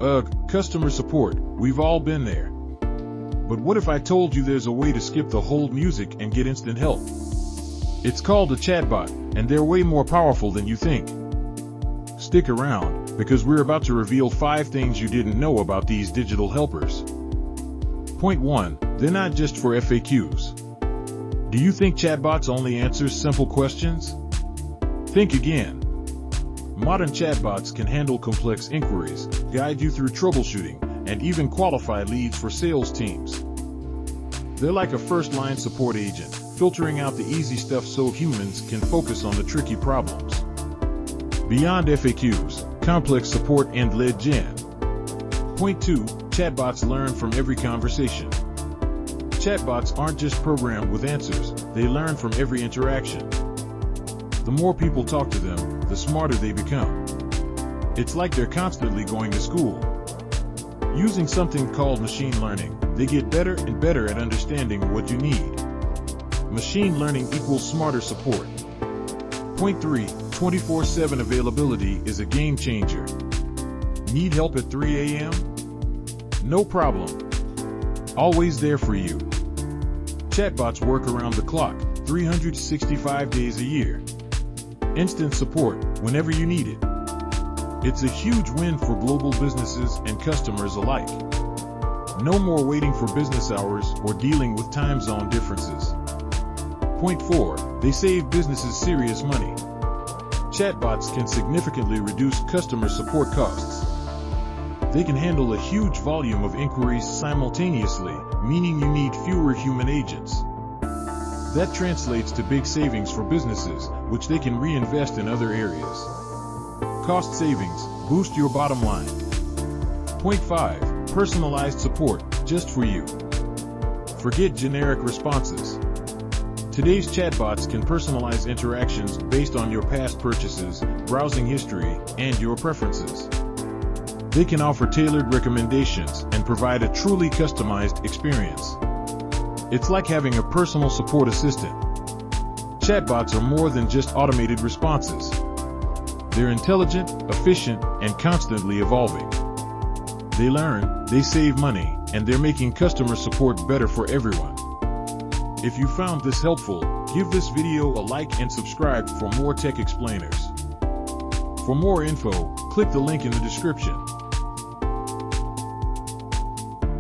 Ugh, customer support, we've all been there. But what if I told you there's a way to skip the hold music and get instant help? It's called a chatbot, and they're way more powerful than you think. Stick around, because we're about to reveal 5 things you didn't know about these digital helpers. Point 1, they're not just for FAQs. Do you think chatbots only answer simple questions? Think again. Modern chatbots can handle complex inquiries, guide you through troubleshooting, and even qualify leads for sales teams. They're like a first-line support agent, filtering out the easy stuff so humans can focus on the tricky problems. Beyond FAQs, complex support and lead gen. Point 2, chatbots learn from every conversation. Chatbots aren't just programmed with answers, they learn from every interaction. The more people talk to them, the smarter they become. It's like they're constantly going to school. Using something called machine learning, they get better and better at understanding what you need. Machine learning equals smarter support. Point 3, 24/7 availability is a game changer. Need help at 3 a.m.? No problem. Always there for you. Chatbots work around the clock, 365 days a year. Instant support, whenever you need it. It's a huge win for global businesses and customers alike. No more waiting for business hours or dealing with time zone differences. Point 4, they save businesses serious money. Chatbots can significantly reduce customer support costs. They can handle a huge volume of inquiries simultaneously, meaning you need fewer human agents. That translates to big savings for businesses, which they can reinvest in other areas. Cost savings, boost your bottom line. Point 5, personalized support, just for you. Forget generic responses. Today's chatbots can personalize interactions based on your past purchases, browsing history, and your preferences. They can offer tailored recommendations and provide a truly customized experience. It's like having a personal support assistant. Chatbots are more than just automated responses. They're intelligent, efficient, and constantly evolving. They learn, they save money, and they're making customer support better for everyone. If you found this helpful, give this video a like and subscribe for more tech explainers. For more info, click the link in the description.